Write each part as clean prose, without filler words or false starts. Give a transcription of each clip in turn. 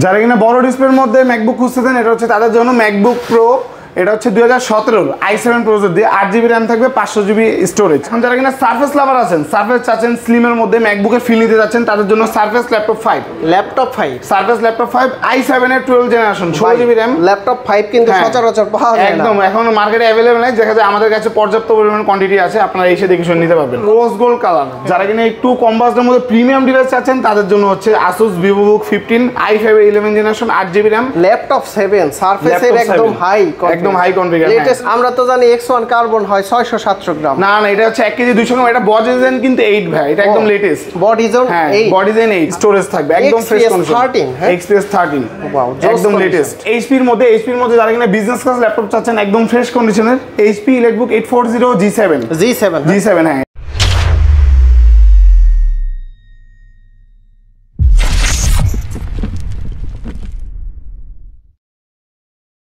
যারা কিনা বড় ডিসপ্লের মধ্যে ম্যাকবুক খুঁজতেছেন এটা হচ্ছে তাদের জন্য ম্যাকবুক প্রো। এটা হচ্ছে 2017 i7 প্রসেসর দিয়ে 8GB RAM থাকবে 500GB স্টোরেজ। এখন যারা কিনা সারফেস লাভার আছেন, সারফেস চাচ্ছেন স্লিমের মধ্যে ম্যাকবুকের ফিল নিতে যাচ্ছেন তাদের জন্য surface laptop 5 surface laptop 5 i7 এর 12 জেনারেশন 16GB RAM ল্যাপটপ 5 কিন্তু সচরাচর পাওয়া যায় না একদম, এখন মার্কেটে अवेलेबल নাই। দেখা যায় আমাদের কাছে পর্যাপ্ত পরিমাণ কোয়ান্টিটি আছে, আপনারা এসে দেখে শুনে নিতে পারবেন। রোজ গোল্ড কালার যারা কিনা একটু কম বাজেটের মধ্যে প্রিমিয়াম ডিভাইস চাচ্ছেন তাদের জন্য হচ্ছে Asus VivoBook 15 i5 11 generation 8GB RAM laptop 7 সারফেসের একদম হাই কনফিগার। আমরা তো জানি X1 কার্বন হয় 600-700 গ্রাম। না এটা হচ্ছে 1 কেজি 200 গ্রাম। এটা বডিজেন কিন্তু 8 ভাই, এটা একদম লেটেস্ট বডিজেন 8 বডিজেন 8 স্টোরেজ থাকবে একদম ফ্রেশ কন্ডিশন। XPS 13 ওয়াও একদম লেটেস্ট। এইচপির মধ্যে যারা কিনা বিজনেস ক্লাস ল্যাপটপ চাচ্ছেন একদম ফ্রেশ কন্ডিশনের HP EliteBook 840 G7 হ্যাঁ।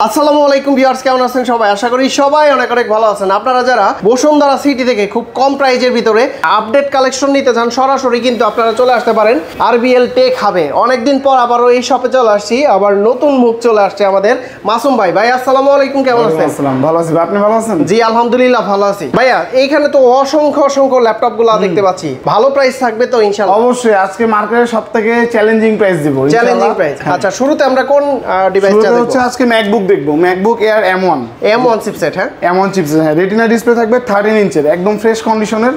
আসসালামু আলাইকুম ভিউয়ার্স, কেমন আছেন সবাই? আশা করি সবাই অনেক ভালো আছেন। আপনারা যারা বসুন্ধরা সিটি থেকে খুব কম প্রাইজের ভিতরে আপডেট কালেকশন নিতে চান সরাসরি কিন্তু আপনারা চলে আসতে পারেন RBL টেক হাবে। অনেকদিন পর আবারও এই শপে চলে আসছি, আবার নতুন মুখ চলে আসছে আমাদের মাসুম ভাই। ভাই আসসালামু আলাইকুম, কেমন আছেন? আসসালাম, ভালো আছি। আপনি ভালো আছেন? জি আলহামদুলিল্লাহ ভালো আছি। ভাইয়া এইখানে তো অসংখ্য ল্যাপটপগুলো দেখতে পাচ্ছি, ভালো প্রাইস থাকবে তো ইনশাআল্লাহ? অবশ্যই, আজকে মার্কেটের সবথেকে চ্যালেঞ্জিং প্রাইস দিব। Challenging price. আচ্ছা, শুরুতে আমরা কোন ডিভাইসটা দেখব? হচ্ছে আজকে ম্যাকবুক দেখবো, ম্যাকবুক এয়ার M1 চিপসেট। হ্যাঁ M1 চিপসেট, হ্যাঁ। রেটিনা ডিসপ্লে থাকবে 13 ইঞ্চের একদম ফ্রেশ কন্ডিশনের।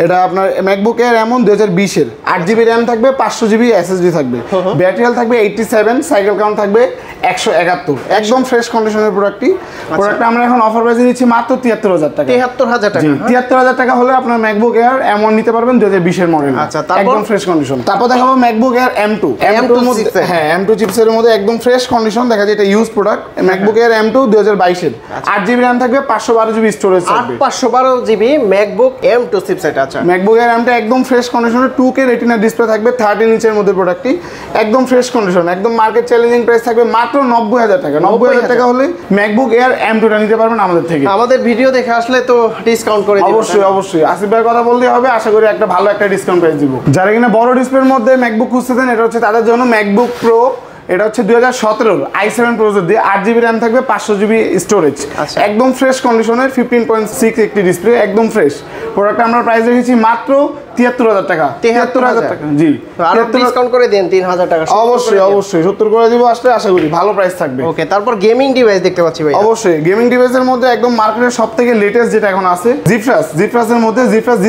এটা আপনার ম্যাকবুক এয়ার M1 2020 এর 8GB RAM থাকবে 500GB SSD থাকবে। ব্যাটারি হেলথ থাকবে 87, সাইকেল কাউন্ট থাকবে 171, একদম ফ্রেশ কন্ডিশনের প্রোডাক্টটা আমরা এখন অফার প্রাইসে দিচ্ছি মাত্র 73,000 টাকা। 73,000 টাকা। 73,000 টাকা হলে আপনার ম্যাকবুক এয়ার M1 নিতে পারবেন 2020 এর মডেল। আচ্ছা, একদম ফ্রেশ কন্ডিশন। তারপর দেখাবো ম্যাকবুক এয়ার M2 এর মধ্যে, হ্যাঁ M2 চিপসের মধ্যে একদম ফ্রেশ কন্ডিশন। দেখা যায় এটা use product. MacBook air M2 2022 এর 8GB RAM থাকবে 512GB স্টোরেজ থাকবে। 512GB MacBook M2 chipset. আচ্ছা, ম্যাকবুক এয়ার M2 একদম ফ্রেশ কন্ডিশনে 2K রেটিনা ডিসপ্লে থাকবে 13 ইঞ্চের মধ্যে প্রোডাক্টটি একদম ফ্রেশ কন্ডিশন। একদম মার্কেট চ্যালেঞ্জিং প্রাইস থাকবে মাত্র 90,000 টাকা। 90,000 টাকা হলে ম্যাকবুক এয়ার M2 টা নিতে পারবেন আমাদের থেকে। আমাদের ভিডিও দেখে আসলে তো ডিসকাউন্ট করে দিবেন? অবশ্যই আসিফ ভাইয়ের কথা বললেই হবে। আশা করি একটা ভালো একটা ডিসকাউন্ট প্রাইস দিব। যারা কিনা বড় ডিসপ্লের মধ্যে ম্যাকবুক খুঁজতেছেন এটা হচ্ছে তাদের জন্য ম্যাকবুক প্রো। এটা হচ্ছে 2017 i7 প্রসেসর দিয়ে 8GB RAM থাকবে 500GB স্টোরেজ। একদম ফ্রেশ কন্ডিশনের 15.6 একটি ডিসপ্লে একদম ফ্রেশ। প্রোডাক্টটা আমরা প্রাইস রেখেছি মাত্র 73,000 টাকা। 73,000 টাকা, জি। আর ডিসকাউন্ট করে দেন 3,000 টাকা। অবশ্যই 70 করে দিব। আসলে আশা করি ভালো প্রাইস থাকবে। ওকে, তারপর গেমিং ডিভাইস দেখতে পাচ্ছি ভাই। অবশ্যই গেমিং ডিভাইসের মধ্যে একদম মার্কেটের সবথেকে লেটেস্ট যেটা এখন আছে জিফরাসের মধ্যে জিফরাস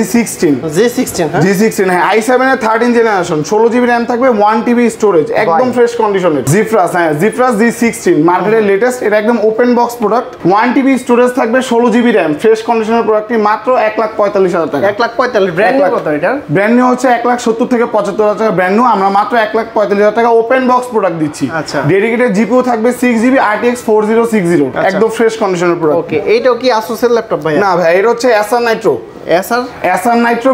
G16 হ্যাঁ i7 এর 13 জেনারেশন 16GB RAM থাকবে 1TB স্টোরেজ একদম ফ্রেশ কন্ডিশনের। জিফরাস G16 মার্কেটের লেটেস্ট। এটা একদম open box product. 1TB storage থাকবে 16GB RAM ফ্রেশ কন্ডিশনের প্রোডাক্টটি মাত্র 1,45,000 টাকা। 1,45,000 ব্র্যান্ড নিউ কত এটা? ব্র্যান্ড নিউ হচ্ছে 1,70,000 থেকে 75,000 টাকা ব্র্যান্ড নিউ। আমরা মাত্র 1,45,000 টাকা ওপেন বক্স প্রোডাক্ট দিচ্ছি। আচ্ছা, ডেডিকেটেড জিপিইউ থাকবে 6GB RTX 4060 একদম ফ্রেশ কন্ডিশনের প্রোডাক্ট। ওকে, এইটাও কি Asus এর ল্যাপটপ ভাই? না ভাই, এটা হচ্ছে Acer Nitro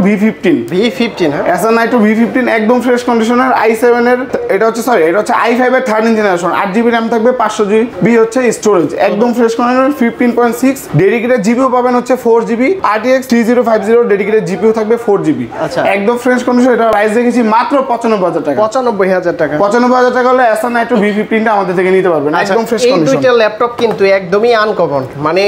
V15 হ্যাঁ Acer Nitro V15 একদম ফ্রেশ কন্ডিশনের i7 এর। এটা হচ্ছে i5 এর 13 জেনারেশন 8GB RAM থাকবে 500GB হচ্ছে স্টোরেজ একদম ফ্রেশ কন্ডিশনের 15.6। ডেডিকেটেড জিপিইউ পাবেন হচ্ছে 4GB RTX 3050 ডেডিকেটেড জিপিইউ থাকবে 4GB। আচ্ছা, একদম ফ্রেশ কন্ডিশন। এটা প্রাইস রেখেছি মাত্র 95,000 টাকা। 95,000 টাকা। 95,000 টাকা হলে Acer Nitro V15 টা আমাদের থেকে নিতে পারবেন একদম ফ্রেশ কন্ডিশন। এই দুইটা ল্যাপটপ কিন্তু একদমই আনকমন, মানে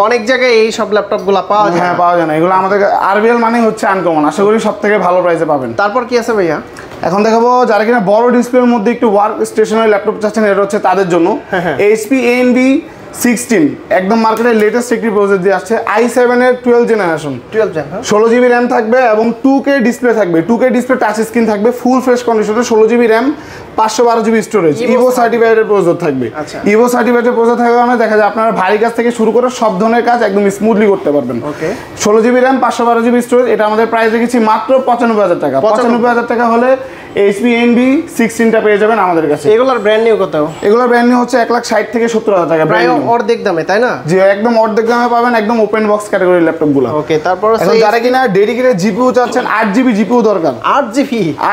অনেক জায়গায় এই সব ল্যাপটপগুলো পাওয়া যায়। হ্যাঁ, পাওয়া যায় না এগুলো। আমাদের RBL মানে হচ্ছে আনকমন। আশা করি সব থেকে ভালো প্রাইসে পাবেন। তারপর কি আছে ভাইয়া? এখন দেখাবো যারা কিনা বড় ডিসপ্লের মধ্যে একটু ওয়ার্ক স্টেশনারি ল্যাপটপ চাচ্ছেন এটা হচ্ছে তাদের জন্য HP ANB 16 একদম মার্কেটের লেটেস্ট একটি প্রসেসর দিয়ে আসছে i7 এর 12 জেনারেশন 16GB RAM থাকবে এবং 2K ডিসপ্লে থাকবে। 2K ডিসপ্লে টাচ স্ক্রিন থাকবে ফুল ফ্রেশ কন্ডিশনে 16GB RAM 512GB storage Evo সার্টিফাইডের প্রসেসর থাকবে। ইভো সার্টিফাইডের প্রসেসর থাকবে মানে দেখা যায় আপনারা ভারী কাজ থেকে শুরু করে সব ধরনের কাজ একদম স্মুথলি করতে পারবেন। 16GB RAM 512GB storage. এটা আমাদের প্রাইস রেখেছি মাত্র 95,000 টাকা। 95,000 টাকা হলে HP ANB 16 টা পেয়ে যাবেন আমাদের কাছে। এগুলোর ব্র্যান্ড নিউ কত? এগুলোর ব্র্যান্ড নিউ হচ্ছে 1,60,000 থেকে 70,000 টাকা। প্রায় অর্ধেক দামে, তাই না? জি, একদম অর্ধেক দামে পাবেন একদম ওপেন বক্স ক্যাটাগরি ল্যাপটপগুলো। ওকে, তারপর যারা কিনা ডেডিকেটেড জিপিইউ চাচ্ছেন 8GB জিপিইউ দরকার।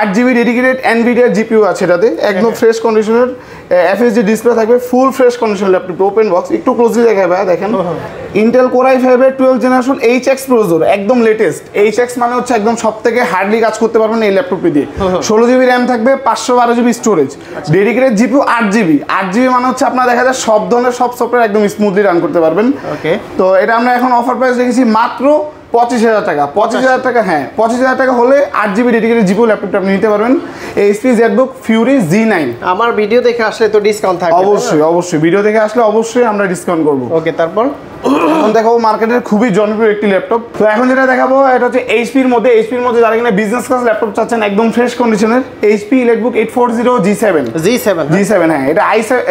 8GB ডেডিকেটেড NVIDIA জিপিইউ আছে এটাতে একদম ফ্রেশ কন্ডিশনের FHD ডিসপ্লে থাকবে full fresh condition laptop open box. একটু ক্লোজলি দেখাই ভাই, দেখেন ইন্টেল কোর i5 এর 12 জেনারেশন HX প্রসেসর একদম লেটেস্ট। HX মানে হচ্ছে একদম সবথেকে হার্ডলি কাজ করতে পারবেন এই ল্যাপটপটি দিয়ে। 16 16GB র্যাম থাকবে, 512GB storage, dedicated GPU 8GB। 8GB মানে হচ্ছে আপনার দেখা যায় সব ধরনের সব সফটওয়্যার একদম স্মুথলি রান করতে পারবেন। ওকে, তো এটা আমরা এখন অফার প্রাইস রেখেছি মাত্র 25,000 টাকা। 25,000 টাকা, হ্যাঁ 25,000 টাকা হলে 8GB ডেডিকেটেড জিপিইউ ল্যাপটপটা আপনি নিতে পারবেন। HP Jetbook Fury G9। আমার ভিডিও দেখে আসলে তো ডিসকাউন্ট থাকবে। অবশ্যই অবশ্যই, ভিডিও দেখে আসলে অবশ্যই আমরা ডিসকাউন্ট করব। ওকে, তারপর এখন দেখাবো মার্কেটের খুবই জনপ্রিয় একটি ল্যাপটপ। তো এখন যেটা দেখাবো এটা হচ্ছে এইচপির মধ্যে যারা কিনা বিজনেস ক্লাস ল্যাপটপ চাচ্ছেন একদম ফ্রেশ কন্ডিশনের, এইচপি ইলেকবুক 840 G7। হ্যাঁ,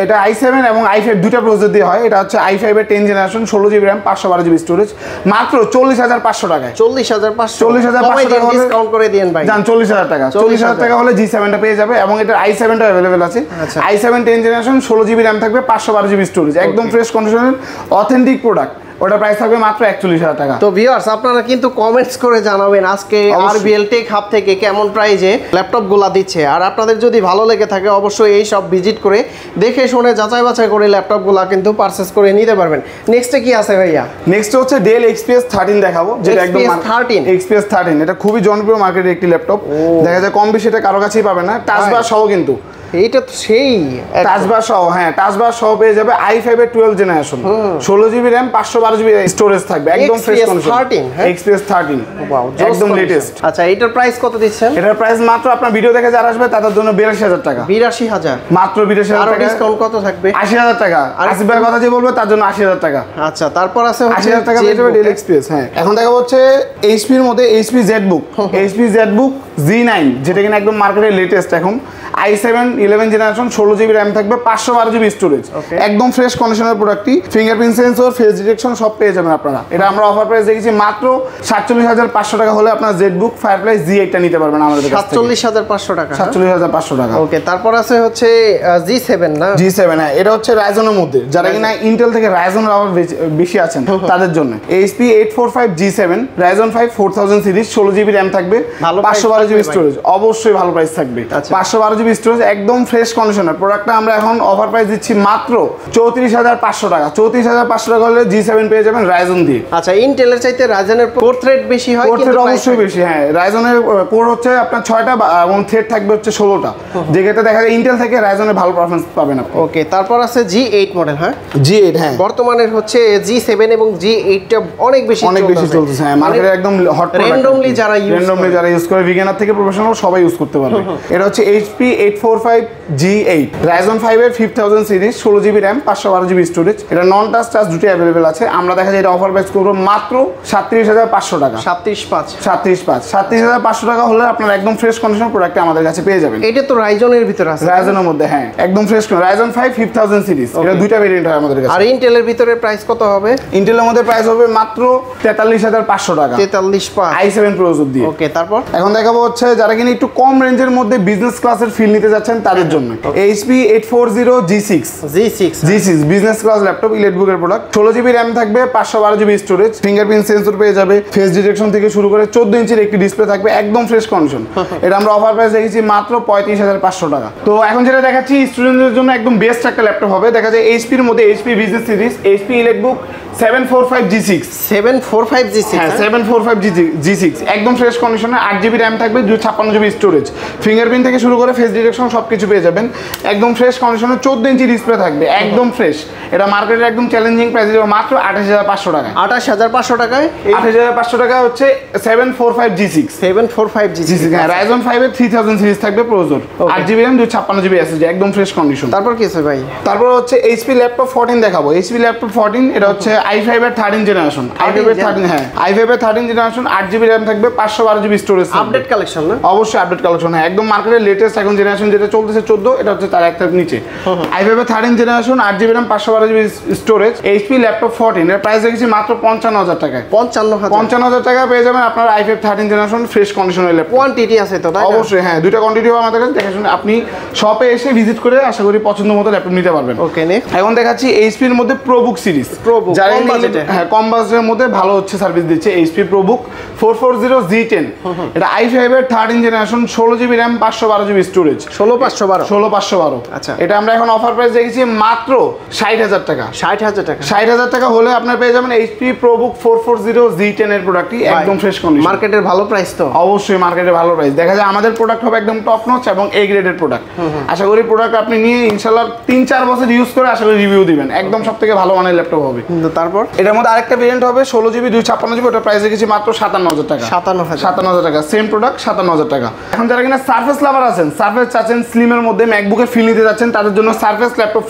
এটা i7 এবং i5 দুটো প্রসেসর দিয়ে হয়। এটা হচ্ছে i5 এর 10 generation, 16GB RAM, 512GB storage, মাত্র 40,500 টাকায়। 40,500 টাকা ডিসকাউন্ট করে দিয়েন ভাই। জান 40,000 টাকা। 40,000 টাকা হলে G7 টা পেয়ে যাবে এবং এটা i7 টা अवेलेबल আছে। i7 10 জেনারেশন, 16GB র্যাম থাকবে, 512GB স্টোরেজ, একদম ফ্রেশ কন্ডিশনের অথেন্টিক প্রোডাক্ট। ওটা প্রাইস থাকবে মাত্র 41,000 টাকা। তো ভিউয়ার্স, আপনারা কিন্তু কমেন্টস করে জানাবেন আজকে আরবিএল টেক হাব থেকে কেমন প্রাইজে ল্যাপটপগুলো দিচ্ছে। আর আপনাদের যদি ভালো লেগে থাকে অবশ্যই এই সব ভিজিট করে দেখে শুনে যাচাই বাছাই করে ল্যাপটপগুলো কিন্তু পারচেজ করে নিতে পারবেন। নেক্সটে কি আছে ভাইয়া? নেক্সট হচ্ছে ডেল XPS 13 দেখাবো, যেটা একদম XPS 13। এটা খুবই জনপ্রিয় মার্কেটের একটি ল্যাপটপ। দেখা যায় কম বেশি এটা কারো কাছেই পাবে না, টাচ বার সহ কিন্তু। এইটা তো সেই টাচবার সহ, হ্যাঁ টাচবার সহ পেয়ে যাবে i5 এর 12 generation, 16GB RAM, 512GB storage থাকবে, একদম ফ্রেশ কন্ডিশন। XPS 13 একদম লেটেস্ট। আচ্ছা, এটার প্রাইস কত দিচ্ছেন? এটার প্রাইস মাত্র আপনার ভিডিও দেখে যারা আসবে তাদের জন্য 82,000 টাকা। 82,000 মাত্র 82,000 টাকা। ডিসকাউন্ট কত থাকবে? 80,000 টাকা। আসিফ ভাইয়ের কথা যে বলবে তার জন্য 80,000 টাকা। আচ্ছা, তারপর আছে 80,000 টাকা পেয়ে যাবে ডেল XPS। হ্যাঁ, এখন দেখা হচ্ছে HP এর মধ্যে HP জেটবুক G9, যেটা কিনা একদম মার্কেটের লেটেস্ট এখন। i7 11 জেনারেশন, 16GB র্যাম থাকবে, 512GB স্টোরেজ, একদম ফ্রেশ কন্ডিশনের প্রোডাক্টটি। ফিঙ্গারপ্রিন্ট সেন্সর, ফেস ডিটেকশন সব পেয়ে যাবেন আপনারা। এটা আমরা অফার প্রাইস রেখেছি মাত্র 47,500 টাকা হলে আপনার জেটবুক ফায়ারফ্লাই G8 টা নিতে পারবেন আমাদের কাছ থেকে। 47,500 টাকা। 47,500 টাকা। ওকে, তারপর আছে হচ্ছে G7 না? G7, হ্যাঁ এটা হচ্ছে রাইজনের মধ্যে, যারা কিনা ইন্টেল থেকে রাইজনের আবার বেশি আছেন তাদের জন্য। HP 845 G7 Ryzen 5 4000 series, 16GB RAM থাকবে, 512GB স্টোরেজ, অবশ্যই ভালো প্রাইস থাকবে। 512GB স্টোরেজ, একদম ফ্রেশ কন্ডিশনের প্রোডাক্টটা আমরা এখন অফার প্রাইস দিচ্ছি মাত্র 34,500 টাকা। 34,500 টাকা হলে G7 পেয়ে যাবেন রাইজন দিয়ে। আচ্ছা, ইন্টেলের চাইতে রাইজনের কোর থ্রেড বেশি হয়, কোর থ্রেড অবশ্যই বেশি। হ্যাঁ, রাইজনের কোর হচ্ছে আপনার 6টা এবং থ্রেড থাকবে হচ্ছে 16টা, যেটা দেখা যায় ইন্টেল থেকে রাইজনের ভালো পারফরম্যান্স পাবেন আপনি। ওকে, তারপর আছে G8 মডেল। হ্যাঁ, G8, হ্যাঁ বর্তমানের হচ্ছে G7 এবং G8 টা অনেক বেশি চলতেছে। হ্যাঁ, মার্কেটে একদম হট প্রোডাক্ট। র্যান্ডমলি যারা ইউজ করে, বিগিনার থেকে প্রফেশনাল সবাই ইউজ করতে পারবে। এটা হচ্ছে HP 845 G8 রাইজন 5 এর 5000 series, 16GB RAM, 512GB storage. এটা নন টাচ টাচ দুটোই अवेलेबल আছে। আমরা দেখা যায় এটা অফার প্রাইস করব মাত্র 37,500 টাকা। 37,500 টাকা হলে আপনার একদম ফ্রেশ কন্ডিশন প্রোডাক্ট আমাদের কাছে পেয়ে যাবেন। এটা তো রাইজনের ভিতরে আছে, রাইজনের মধ্যে। হ্যাঁ, একদম ফ্রেশ রাইজন 5 5000 সিরিজ। এটা দুইটা ভেরিয়েন্ট হয় আমাদের কাছে। আর ইন্টেলের ভিতরে প্রাইস কত হবে? ইন্টেলের মধ্যে প্রাইস হবে মাত্র 43,500 টাকা, 43,500 i7 প্রসেসর দিয়ে। ওকে, তারপর এখন দেখাবো হচ্ছে যারা কিনা একটু কম রেঞ্জের মধ্যে বিজনেস ক্লাসের ফিল নিতে যাচ্ছেন তাদের জন্য HP 840 G6 business class laptop, ইলেকট্রিকের প্রোডাক্ট, 16GB র্যাম থাকবে, 512GB স্টোরেজ, ফিঙ্গারপ্রিন্ট সেন্সর পেয়ে যাবে, ফেস ডিটেকশন থেকে শুরু করে 14 ইঞ্চির একটি ডিসপ্লে থাকবে, একদম ফ্রেশ কন্ডিশন। এটা আমরা অফার প্রাইস রেখেছি মাত্র 35,500 টাকা। তো এখন যেটা দেখাচ্ছি স্টুডেন্টদের জন্য একদম বেস্ট একটা ল্যাপটপ হবে। দেখা যায় HP এর মধ্যে HP business series, HP electric 745 G6 হ্যাঁ 745 G6 একদম ফ্রেশ কন্ডিশনে, 8GB র্যাম থাকবে, 256GB স্টোরেজ, ফিঙ্গারপ্রিন্ট থেকে শুরু করে ফেস ডিটেকশন সবকিছু পেয়ে যাবেন, একদম ফ্রেশ কন্ডিশনে, 14 ইঞ্চি ডিসপ্লে থাকবে, একদম ফ্রেশ। এটা মার্কেটের একদম চ্যালেঞ্জিং প্রাইস দেবো মাত্র 28,500 টাকা। 28,500 টাকায় 28,500 টাকা হচ্ছে 745 G6 হ্যাঁ, রাইজন 5 এর 3000 সিরিজ থাকবে processor, 8GB RAM, 256GB SSD, একদম ফ্রেশ কন্ডিশন। তারপর কি আছে ভাই? তারপর হচ্ছে HP ল্যাপটপ 14 দেখাবো। HP ল্যাপটপ 14 এটা হচ্ছে i5 এর 13 জেনারেশন, i5 এর 13 হ্যাঁ, i5 এর 13 জেনারেশন, 8GB র্যাম থাকবে, 512GB স্টোরেজ। আপডেট কালেকশন না? অবশ্যই আপডেট কালেকশন। হ্যাঁ, একদম মার্কেটের লেটেস্ট এখন জেনারেশন যেটা চলতেছে 14, এটা হচ্ছে তার একটা নিচে। i5 এর 13 generation, 8GB RAM, 512GB storage, HP laptop 14 এর প্রাইস রেখেছি মাত্র 55,000 টাকায়। 55,000 টাকা পেয়ে যাবেন আপনার i5 13 জেনারেশন ফ্রেশ কন্ডিশনের ল্যাপটপ। কোয়ান্টিটি আছে তো? অবশ্যই হ্যাঁ, দুইটা কোয়ান্টিটি হবে আমাদের কাছে। দেখে শুনে আপনি শপে এসে ভিজিট করে আশা করি পছন্দ মতো ল্যাপটপ নিতে পারবেন। ওকে, নেক্সট এখন দেখাচ্ছি HP এর মধ্যে প্রোবুক সিরিজ, যারা হ্যাঁ কম বাজেটের মধ্যে ভালো হচ্ছে সার্ভিস দিচ্ছে। HP প্রোবুক 440 G10 এটা i5 এর 13 generation, 16GB RAM, 512GB storage, storage. 16512 16512। আচ্ছা, এটা আমরা এখন অফার প্রাইস রেখেছি মাত্র 60000 টাকা। 60000 টাকা। 60000 টাকা হলে আপনারা পেয়ে যাবেন এইচপি প্রোবুক 440 Z10 এর প্রোডাক্টটি একদম ফ্রেশ কন্ডিশন। মার্কেটের ভালো প্রাইস তো? অবশ্যই মার্কেটে ভালো প্রাইস। দেখা যায় আমাদের প্রোডাক্ট হবে একদম টপ নচ এবং এ গ্রেডের প্রোডাক্ট। আশা করি প্রোডাক্ট আপনি নিয়ে ইনশাআল্লাহ 3-4 বছর ইউজ করে আশা করি রিভিউ দিবেন। একদম সবথেকে ভালো মানের ল্যাপটপ হবে। কিন্তু তারপর এটার মধ্যে আরেকটা ভেরিয়েন্ট হবে 16GB 256GB, ওটা প্রাইস রেখেছি মাত্র 57000 টাকা। 57000 টাকা, সেম প্রোডাক্ট 57000 টাকা। এখন যারা কিনা সারফেস লাভার আছেন, সারফেস চাচ্ছেন স্লিমের মধ্যে ম্যাকবুকের ফিল নিতে যাচ্ছেন, তাদের জন্য surface laptop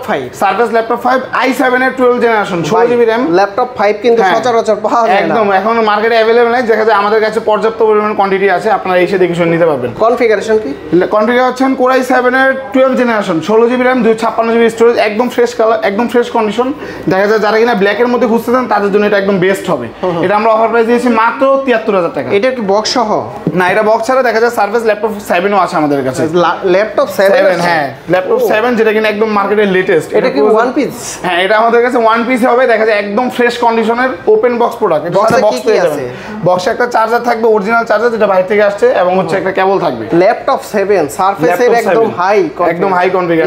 5। Surface laptop 5 i7 এর 12 জেনারেশন 16GB RAM। ল্যাপটপ 5 কিন্তু সচরাচর পাওয়া যায় না একদম, এখন মার্কেটে अवेलेबल নাই। দেখা যায় আমাদের কাছে পর্যাপ্ত পরিমাণ কোয়ান্টিটি আছে, আপনারা এসে দেখে শুনে নিতে পারবেন। কনফিগারেশন কি? কনফিগার হচ্ছেন Core i7 এর 12 generation 16GB RAM 256GB storage, একদম ফ্রেশ কালার, একদম ফ্রেশ কন্ডিশন। দেখা যায় যারা কিনা ব্ল্যাক এর মধ্যে খুঁজতেছেন তাদের জন্য এটা একদম বেস্ট হবে। এটা আমরা অফার প্রাইস দিয়েছি মাত্র 73000 টাকা। এটা কি বক্স সহ? না, এটা বক্স ছাড়া। দেখা যায় সার্ভিস ল্যাপটপ 7 ও আছে আমাদের কাছে। ল্যাপটপ 7? হ্যাঁ, ল্যাপটপ 7 যেটা কিনা একদম মার্কেটের লেটেস্ট। এটা কি ওয়ান পিস? হ্যাঁ, এটা আমাদের কাছে ওয়ান পিস হবে। দেখা যায় একদম ফ্রেশ কন্ডিশনের ওপেন বক্স প্রোডাক্ট। এটা সাথে বক্স পেয়ে যাবেন। বক্সে একটা চার্জার থাকবে, অরিজিনাল চার্জার যেটা বাইরে থেকে আসছে, এবং হচ্ছে একটা কেবল থাকবে। ল্যাপটপ 7 সারফেসের একদম হাই কনফিগার,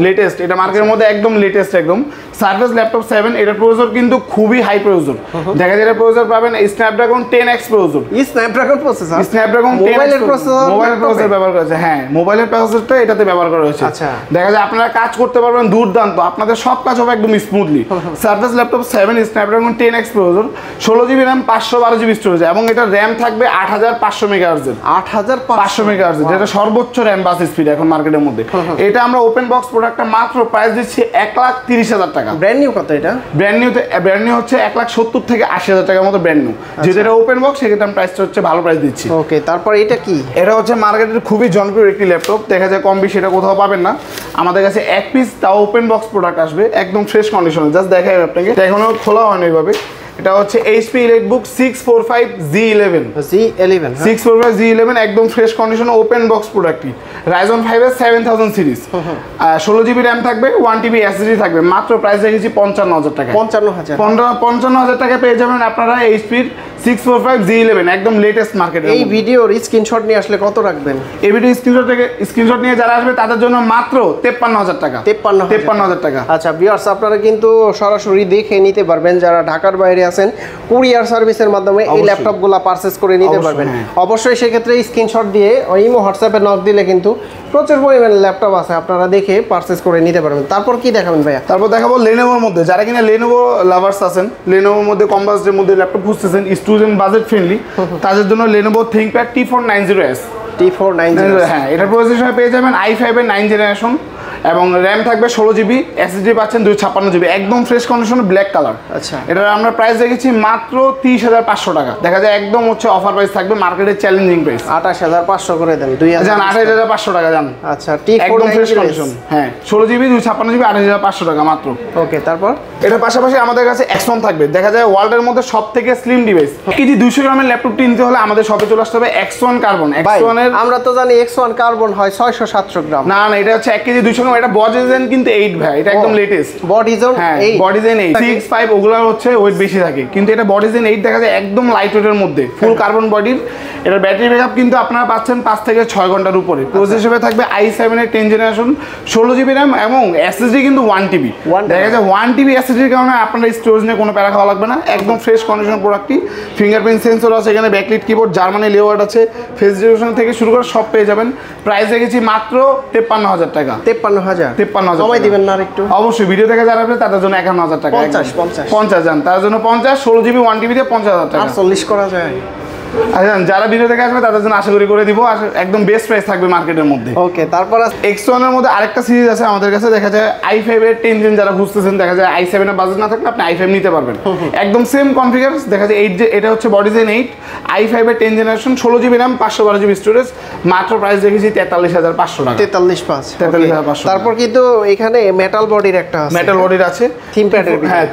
লেটেস্ট। এটা মার্কেটের মধ্যে একদম লেটেস্ট একদম সারফেস ল্যাপটপ 7। এটার প্রসেসর কিন্তু খুবই হাই প্রসেসর। দেখা যায় এটা প্রসেসর পাবেন Snapdragon 10X processor. Snapdragon processor? Snapdragon মোবাইলের প্রসেসর ব্যবহার করা হয়েছে। হ্যাঁ, মোবাইলের প্রসেসরটা এটাতে ব্যবহার করা হয়েছে। আচ্ছা, দেখা যায় আপনারা কাজ করতে পারবেন দুর্দান্ত, আপনাদের সব কাজ হবে একদম smoothly. Surface laptop 7 Snapdragon 10X processor, 16GB RAM 512GB storage, এবং এটা র্যাম থাকবে 8500 মেগাহার্টজ। 8500 মেগাহার্টজ, যেটা সর্বোচ্চ র্যাম বাস স্পিড এখন মার্কেটের মধ্যে। এটা আমরা ওপেন বক্স প্রোডাক্টটা মাত্র প্রাইস দিচ্ছি 1,30,000 টাকা। ব্র্যান্ড নিউ কত এটা? ব্র্যান্ড নিউ হচ্ছে 1,70,000 থেকে 80,000 টাকার মতো ব্র্যান্ড নিউ। যেহেতু এটা ওপেন বক্স, সেক্ষেত্রে আমি প্রাইসটা হচ্ছে ভালো প্রাইস দিচ্ছি। ওকে, তারপর এটা কি? এটা হচ্ছে মার্কেটের খুবই জনপ্রিয় একটি ল্যাপটপ। দেখা যায় কম বেশি এটা কোথাও পাবেন না। আমাদের কাছে এক পিস তাও ওপেন বক্স প্রোডাক্ট আসবে একদম ফ্রেশ কন্ডিশনে। জাস্ট দেখাই আপনাকে, এখনো খোলা হয়নি এইভাবে। এটা হচ্ছে HP EliteBook 645Z11 645Z11 একদম ফ্রেশ কন্ডিশন ওপেন বক্স প্রোডাক্টটি। Ryzen 5 এর 7000 সিরিজ, 16GB RAM থাকবে, 1TB SSD থাকবে। মাত্র প্রাইস রেখেছি 55000 টাকা। 55000 টাকা পেয়ে যাবেন আপনারা HP 645Z11 একদম লেটেস্ট মার্কেটে। এই ভিডিওর স্ক্রিনশট নিয়ে আসলে কত রাখবেন? এই ভিডিও স্ক্রিনশট নিয়ে যারা আসবে তাদের জন্য মাত্র 53000 টাকা। 53000 টাকা। আচ্ছা ভিউয়ার্স, আপনারা কিন্তু সরাসরি দেখে নিতে পারবেন। যারা ঢাকার বাইরে আছেন, কুরিয়ার সার্ভিসের মাধ্যমে এই ল্যাপটপগুলো পারচেজ করে নিতে পারবেন। অবশ্যই সেক্ষেত্রে স্ক্রিনশট দিয়ে ইমো হোয়াটসঅ্যাপে নক দিলে কিন্তু প্রচুর পরিমাণে ল্যাপটপ আছে, আপনারা দেখে পারচেজ করে নিতে পারবেন। তারপর কি দেখাবেন ভাইয়া? তারপর দেখাবো লেনোভোর মধ্যে। যারা কিনা লেনোভো লাভার্স আছেন, লেনোভোর মধ্যে কম বাজেটের মধ্যে ল্যাপটপ খুঁজতেছেন, স্টুডেন্ট বাজেট ফ্রেন্ডলি, তাদের জন্য লেনোভো ThinkPad T490S। হ্যাঁ, এটার প্রসেসর পেয়ে যাবেন i5 এর 9 জেনারেশন, এবং র্যাম থাকবে 16GB, SSD পাচ্ছেন 256GB, একদম ফ্রেশ কন্ডিশন ব্ল্যাক কালার। আচ্ছা, এটার আমরা প্রাইস রেখেছি মাত্র 30500 টাকা। দেখা যায় একদম হচ্ছে অফার প্রাইস থাকবে, মার্কেটের চ্যালেঞ্জিং প্রাইস। 28500 করে দেন, 28500 টাকা জান। আচ্ছা, একদম ফ্রেশ কন্ডিশন। হ্যাঁ, 16GB 256GB 28500 টাকা মাত্র। ওকে, তারপর এটার পাশাপাশি আমাদের কাছে X1 থাকবে। দেখা যায় ওয়ার্ল্ডের মধ্যে সবথেকে স্লিম ডিভাইস। কেজি 200 গ্রামের ল্যাপটপটি নিতে হলে আমাদের শপে চলে আসতে হবে X1 কার্বন। X1 এর আমরা তো জানি X1 কার্বন হয় 600-700 গ্রাম। না, এটা হচ্ছে 1 কেজি 200 গ্রাম। এটা বডিজেন কিন্তু 8 ভাই, এটা একদম লেটেস্ট বডিজেন। হ্যাঁ, বডিজেন 8 6.5 ওগুলা হচ্ছে ওয়েট বেশি থাকে, কিন্তু এটা বডিজেন 8 দেখা যায় একদম লাইট ওয়েটের মধ্যে, ফুল কার্বন বডির। এটার ব্যাটারি ব্যাকআপ কিন্তু আপনারা পাচ্ছেন 5 থেকে 6 ঘন্টার উপরে। প্রসেসর হিসেবে থাকবে i7 এর 10 জেনারেশন, 16GB RAM, এবং SSD কিন্তু 1TB। দেখা যায় 1TB SSD এর কারণে আপনারা স্টোরেজ নিয়ে কোনো প্যারা খাওয়া লাগবে না। একদম ফ্রেশ কন্ডিশন প্রোডাক্টটি। ফিঙ্গারপ্রিন্ট সেন্সর আছে এখানে, ব্যাকলিট কিবোর্ড, জার্মানি লেওয়ার্ড আছে, ফেস রেজোলিউশন থেকে শুরু করে সব পেয়ে যাবেন। প্রাইস রেখেছি মাত্র 53000 টাকা। 53000 কমাই দিবেন না একটু? অবশ্যই, ভিডিও দেখে যারা আসবে তাদের জন্য 51000 টাকা। 50 যান, তার জন্য 50, 16GB 1TB দিয়ে 50000 টাকা। 48 করা যায়। আচ্ছা, যারা ভিডিও দেখে আসবে তাদের জন্য আশা করি করে দিব, একদম বেস্ট প্রাইস থাকবে মার্কেটের মধ্যে। ওকে, তারপর X1 এর মধ্যে আরেকটা সিরিজ আছে আমাদের কাছে। দেখা যায় i5 এর 10 জেন যারা খুঁজতেছেন, দেখা যায় i7 এর বাজেট না থাকলে আপনি i5 নিতে পারবেন। একদম সেম কনফিগার। দেখা যায় 8 এটা হচ্ছে বডিজেন 8, i5 এর 10 generation, 16GB RAM 512GB storage. মাত্র প্রাইস রেখেছি 43500 টাকা। 43500। তারপর কিন্তু এখানে মেটাল বডির একটা আছে, মেটাল বডির আছে ThinkPad এর। হ্যাঁ,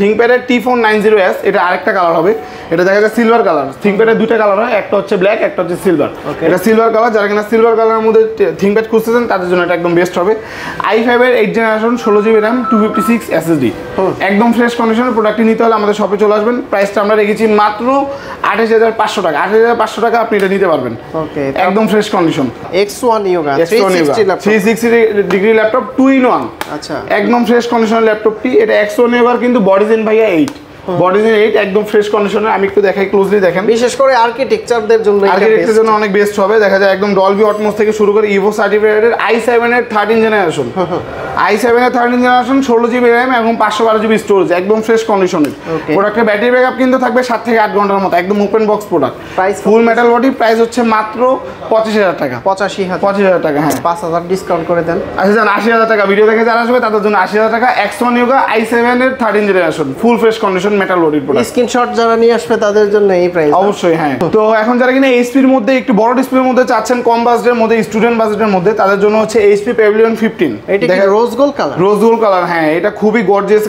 ThinkPad এর T490S। এটা আরেকটা কালার হবে, এটা দেখা যায় সিলভার কালার। ThinkPad থিংকপ্যাডের দুটো কালার হয়, একটা হচ্ছে ব্ল্যাক, একটা হচ্ছে সিলভার। এটা সিলভার কালার, যারা কিনা সিলভার কালারের মধ্যে থিংকপ্যাড খুঁজতেছেন তাদের জন্য এটা একদম বেস্ট হবে। i5 এর 8 জেনারেশন 16GB RAM 256 SSD, একদম ফ্রেশ কন্ডিশনের প্রোডাক্টটি নিতে হলে আমাদের শপে চলে আসবেন। প্রাইসটা আমরা রেখেছি মাত্র 28,500 টাকা। 28,500 টাকা আপনি এটা নিতে পারবেন, একদম fresh condition. X1 Yoga 360 degree laptop 2-in-1, আচ্ছা, একদম ফ্রেশ কন্ডিশনের ল্যাপটপটি। এটা X1 Yoga কিন্তু বডিজেন ভাইয়া 8, বডিজেন 8 একদম ফ্রেশ কন্ডিশনের। আমি একটু দেখাই, ক্লোজলি দেখেন। বিশেষ করে আর্কিটেকচারদের জন্য অনেক বেস্ট হবে। দেখা যায় একদম ডলবি অটমস থেকে শুরু করে ইভো সার্টিফাইডের i7 এর 13 জেনারেশন, i7 এর 13 জেনারেশন 16GB RAM এবং 512GB স্টোরেজ, একদম ফ্রেশ কন্ডিশনের। প্রোডাক্টের ব্যাটারি ব্যাকআপ কিন্তু থাকবে 7 থেকে 8 ঘন্টার মতো, একদম ওপেন বক্স প্রোডাক্ট। ফুল মেটাল বডি, প্রাইস হচ্ছে মাত্র 25,000 টাকা। 25,000 টাকা, হ্যাঁ 5,000 ডিসকাউন্ট করে দেন। আচ্ছা জান, 80,000 টাকা। ভিডিও দেখে যারা আসবে তাদের জন্য 80,000 টাকা। X1 Yoga i7 এর 13 generation full fresh condition metal বডির প্রোডাক্ট। স্ক্রিনশট যারা নিয়ে আসবে তাদের জন্য এই প্রাইস অবশ্যই, হ্যাঁ। তো এখন যারা কিনা এইচপির মধ্যে একটু বড় ডিসপ্লের মধ্যে চাচ্ছেন, কম বাজেটের মধ্যে, স্টুডেন্ট বাজেটের মধ্যে, তাদের জন্য হচ্ছে এইচপি প্যাভিলিয়ন 15। এটা কি rose gold colour? Rose gold colour, হ্যাঁ। এটা খুবই গর্জিয়াস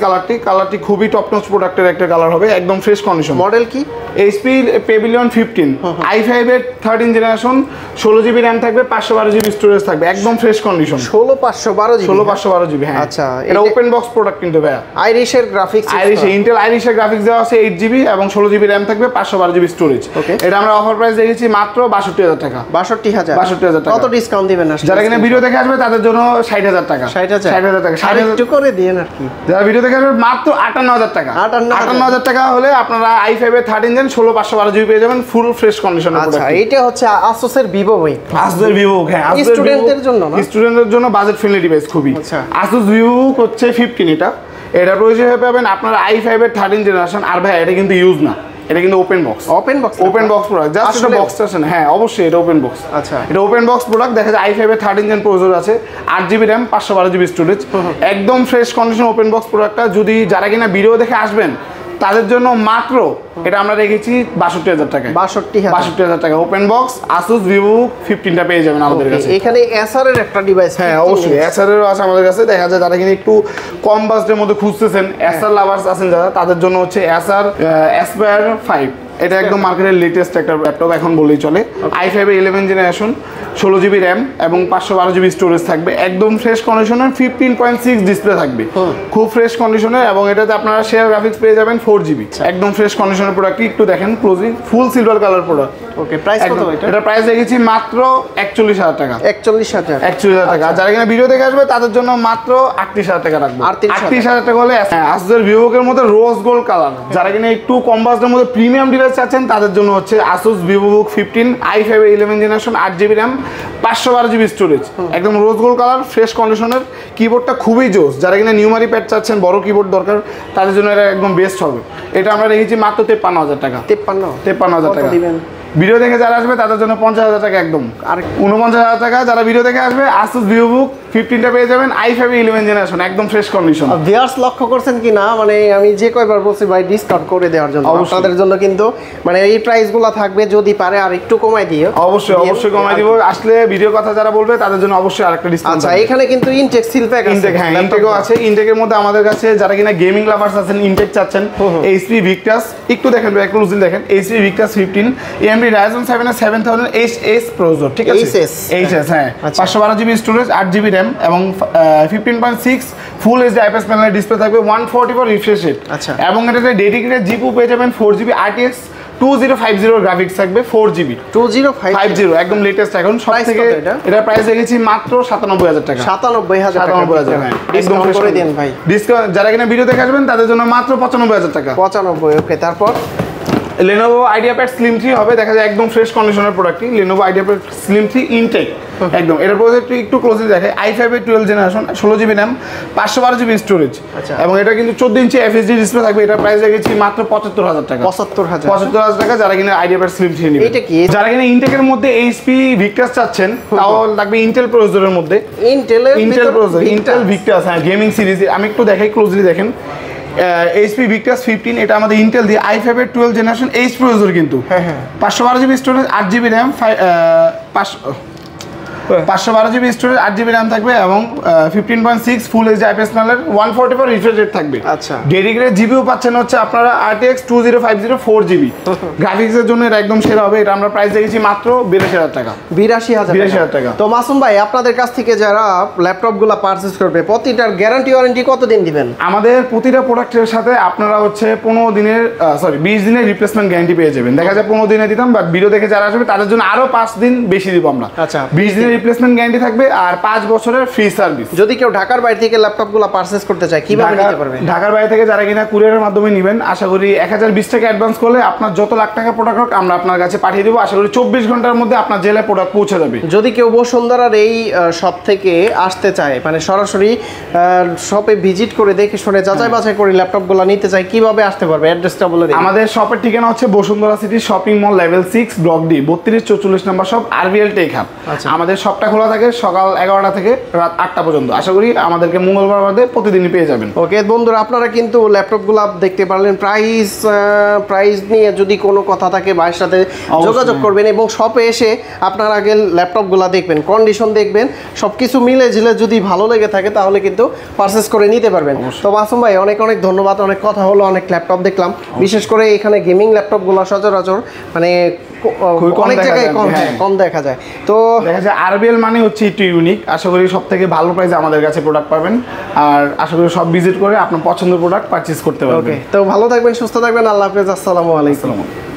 কালারটি খুবই টপ নচ প্রোডাক্টের একটা কালার হবে, একদম ফ্রেশ কন্ডিশন। মডেল কি? এইচপি প্যাভিলিয়ন 15, i5 এর 13 জেনারেশন 16GB RAM থাকবে, 512GB স্টোরেজ থাকবে, একদম ফ্রেশ কন্ডিশন। 16,512GB, হ্যাঁ। আচ্ছা, এটা ওপেন বক্স প্রোডাক্ট কিন্তু ভাইয়া। আইরিশের গ্রাফিক্স, ইন্টেল আইরিশের গ্রাফিক্স দেওয়া আছে, 8GB এবং 16GB RAM থাকবে, 512GB স্টোরেজ। এটা আমরা অফার প্রাইস রেখেছি মাত্র 62,000 টাকা। 62,000 টাকা। কত ডিসকাউন্ট দিবেন? যারা কিনা ভিডিও দেখে আসবে তাদের জন্য 60,000 টাকা। 60,000 টাকা একটু করে দিয়েন আর কি। যারা ভিডিও দেখে আসবে মাত্র 58,000 টাকা। 58,000 টাকা হলে আপনারা i5 এর 13 জেন 16,512GB পেয়ে যাবেন, ফুল ফ্রেশ কন্ডিশনের প্রোডাক্ট। আচ্ছা, এটা হচ্ছে আসুসের ভিভো ভাই। আসুসের ভিভো, হ্যাঁ, স্টুডেন্টদের জন্য না, স্টুডেন্টদের জন্য বাজেট ফ্রেন্ডলি ডিভাইস খুবই। আসুস ভিভো হচ্ছে 15, এটা প্রয়োজন হয়ে পাবেন আপনারা i5 এর 13 জেনারেশন। আর ভাই এটা কিন্তু ইউজ না, এটা কিন্তু ওপেন বক্স প্রোডাক্ট, জাস্ট এটা বক্সটা আছে না। হ্যাঁ অবশ্যই এটা ওপেন বক্স। আচ্ছা, এটা ওপেন বক্স প্রোডাক্ট। দেখা যায় i5 এর 13 জেন প্রসেসর আছে, 8GB RAM 512GB স্টোরেজ, একদম ফ্রেশ কন্ডিশন ওপেন বক্স প্রোডাক্টটা। যদি যারা কিনা ভিডিও দেখে আসবেন তাদের জন্য মাত্র এটা আমরা রেখেছি 62,000 টাকা। 62,000 টাকা ওপেন বক্স আসুস ভিভো 15টা পেয়ে যাবেন আমাদের কাছে। এখানে এসআর এর একটা ডিভাইস, হ্যাঁ অবশ্যই এসআর এর আছে আমাদের কাছে। দেখা যায় যারা কিনা একটু কম বাজেটের মধ্যে খুঁজতেছেন, এসআর লাভার্স আছেন যারা, তাদের জন্য হচ্ছে এসআর অ্যাসপায়ার 5। এটা একদম মার্কেটের লেটেস্ট একটা ল্যাপটপ এখন বললেই চলে। i5 এর 11 জেনারেশন 16GB RAM এবং 512GB স্টোরেজ থাকবে, একদম ফ্রেশ কন্ডিশনের, 15.6 ডিসপ্লে থাকবে, খুব ফ্রেশ কন্ডিশনের। এবং এটাতে আপনারা শেয়ার গ্রাফিক্স পেয়ে যাবেন 4GB, একদম ফ্রেশ কন্ডিশনের প্রোডাক্ট। একটু দেখেন closely, full silver colour product. Okay, price কত এটা? এটা প্রাইস রেখেছি মাত্র 41,000 টাকা। 41,000 টাকা। যারা কিনা ভিডিও দেখে আসবে তাদের জন্য মাত্র 38,000 টাকা রাখবো। 38,000 টাকা হলে আসুসের ভিভোকের মধ্যে রোজ গোল্ড কালার। যারা কিনা একটু কম বাজেটের মধ্যে প্রিমিয়াম ডিভাইস চাচ্ছেন তাদের জন্য হচ্ছে আসুস ভিভোবুক 15, i5 এর 11 generation 8GB RAM 512GB storage, একদম রোজ গোল্ড কালার, ফ্রেশ কন্ডিশনের। কিবোর্ডটা খুবই জোস। যারা কিনা নিউমারি প্যাড চাচ্ছেন, বড় কিবোর্ড দরকার, তাদের জন্য এটা একদম বেস্ট হবে। এটা আমরা রেখেছি মাত্র 53,000 টাকা। 53,000 টাকা। ভিডিও দেখে যারা আসবে তাদের জন্য 50,000 টাকা একদম। আর 49,000 টাকা যারা ভিডিও দেখে আসবে আসুস ভিভোবুক 15টা পেয়ে যাবেন, i5 11 জেনারেশন, একদম ফ্রেশ কন্ডিশন। ভিউয়ার্স লক্ষ্য করছেন কি না, মানে আমি যে কয়বার বলছি ভাই ডিসকাউন্ট করে দেওয়ার জন্য, আপনাদের জন্য কিন্তু মানে এই প্রাইসগুলো থাকবে, যদি পারে আর একটু কমাই দিও। অবশ্যই কমাই দিব। আসলে ভিডিও কথা যারা বলবে তাদের জন্য অবশ্যই আরেকটা ডিসকাউন্ট। আচ্ছা, এখানে কিন্তু ইনটেক সিল প্যাক আছে। হ্যাঁ, ইনটেকও আছে। ইনটেকের মধ্যে আমাদের কাছে যারা কিনা গেমিং লাভার্স আছেন, ইনটেক চাচ্ছেন, HP Victus, একটু দেখেন একটু লুজলি দেখেন, HP Victus 15 AMD Ryzen 7 এর 7000HS প্রসেসর, ঠিক আছে, HS, হ্যাঁ, 512GB স্টোরেজ, 8GB RAM এবং 15.6 ফুল এইচডি আইপিএস প্যানেলের ডিসপ্লে থাকবে, 144 রিফ্রেশ রেট। আচ্ছা, এবং এটাতে ডেডিকেটেড জিপি পেয়ে যাবেন, 4GB RTX 2050 গ্রাফিক্স থাকবে, 4GB 2050, একদম লেটেস্ট এখন সব থেকে। এটা প্রাইস রেখেছি মাত্র 97,000 টাকা। 97,000, হ্যাঁ, একদম করে দেন ভাই। ডিসকাউন্ট যারা কিনা ভিডিও দেখে আসবেন তাদের জন্য মাত্র 95,000 টাকা। 95, ওকে। তারপর Lenovo IdeaPad Slim 3 হবে, দেখা যায় একদম ফ্রেশ কন্ডিশনের প্রোডাক্টটি। Lenovo IdeaPad Slim 3 ইনটেক, একদম। এটার প্রজেক্ট একটু ক্লোজলি দেখে, i5 এর 12 generation 16GB RAM 512GB storage, এবং এটা কিন্তু 14 ইঞ্চি FHD ডিসপ্লে থাকবে। এটা প্রাইস রেখেছি মাত্র 75,000 টাকা। 75,000 টাকা যারা কিনা IdeaPad Slim 3 নেবে। এটা কি যারা কিনা ইনটেকের মধ্যে HP Victus চাচ্ছেন, তাও লাগবে ইন্টেল প্রসেসরের মধ্যে। ইন্টেল প্রসেসর, ইন্টেল Victus, হ্যাঁ, গেমিং সিরিজ। আমি একটু দেখাই ক্লোজলি দেখেন, HP Victus 15, এটা আমাদের ইন্টেল দিয়ে i5 এর 12 জেনারেশন প্রসেসর কিন্তু, 512GB storage, 8GB RAM, 512 GB storage, 8 GB RAM থাকবে এবং 15.6 ফুল এইচডি আইপিএস প্যানেলের 144 রিফ্রেশ রেট থাকবে। আচ্ছা, ডেডিকেটেড জিবিও পাচ্ছেন হচ্ছে আপনারা RTX 2050 4GB। গ্রাফিক্সের জন্য এটা একদম সেরা হবে। এটা আমরা প্রাইস দেখেছি মাত্র 82,000 টাকা। 82,000 টাকা। তো মাসুম ভাই, আপনাদের কাছ থেকে যারা ল্যাপটপগুলো পারচেজ করবে প্রতিটার গ্যারান্টি ওয়ারেন্টি কতদিন দিবেন? আমাদের প্রতিটা প্রোডাক্টের সাথে আপনারা হচ্ছে 20 দিনের রিপ্লেসমেন্ট গ্যারান্টি পেয়ে যাবেন। দেখা যায় 15 দিনে দিতাম, বাট ভিডিও দেখে যারা আসবে তাদের জন্য আরো 5 দিন বেশি দিব আমরা। আচ্ছা, 20 দিনের রিপ্লেসমেন্ট গ্যারান্টি থাকবে আর 5 বছরের ফ্রি সার্ভিস। যদি কেউ ঢাকার বাইরে থেকে ল্যাপটপগুলো পারচেজ করতে চায় কিভাবে নিতে পারবে? ঢাকার বাইরে থেকে যারা কিনা কুরিয়ারের মাধ্যমে নেবেন, আশা করি 1020 টাকা অ্যাডভান্স করলে আপনার যত লাখ টাকা প্রোডাক্ট হোক আমরা আপনার কাছে পাঠিয়ে দেবো। আশা করি 24 ঘন্টার মধ্যে আপনার জেলায় প্রোডাক্ট পৌঁছে যাবে। যদি কেউ বসুন্ধরার এই শপ থেকে আসতে চায়, মানে সরাসরি শপে ভিজিট করে দেখে শুনে যাচাই বাছাই করে ল্যাপটপগুলো নিতে চায়, কিভাবে আসতে পারবে? অ্যাড্রেসটা বলে দিন। আমাদের শপের ঠিকানা হচ্ছে Bashundhara city shopping mall level 6 block D 3244 নম্বর শপ, RVL টেক হাব। আমাদের শপটা খোলা থাকে সকাল 11টা থেকে রাত 8টা পর্যন্ত। আশা করি আমাদেরকে মঙ্গলবার বাদে প্রতিদিনই পেয়ে যাবেন। ওকে বন্ধুরা, আপনারা কিন্তু ল্যাপটপগুলো দেখতে পারলেন। প্রাইস নিয়ে যদি কোনো কথা থাকে ভাইয়ের সাথে যোগাযোগ করবেন এবং শপে এসে আপনারা আগে ল্যাপটপগুলো দেখবেন, কন্ডিশন দেখবেন, সব কিছু মিলে ঝিলে যদি ভালো লেগে থাকে তাহলে কিন্তু পারচেস করে নিতে পারবেন। তো মাসুম ভাই, অনেক অনেক ধন্যবাদ। অনেক কথা হলো, অনেক ল্যাপটপ দেখলাম। বিশেষ করে এখানে গেমিং ল্যাপটপগুলো সচরাচর মানে অনেক জায়গায় কম দেখা যায়। তো দেখা যায় RVL মানে হচ্ছে একটু ইউনিক। আশা করি সব থেকে ভালো প্রাইসে আমাদের কাছে প্রোডাক্ট পাবেন আর আশা করি সব ভিজিট করে আপনার পছন্দের প্রোডাক্ট পারচেজ করতে পারবেন। ওকে, তো ভালো থাকবেন, সুস্থ থাকবেন। আল্লাহ হাফেজ। আসসালামু আলাইকুম।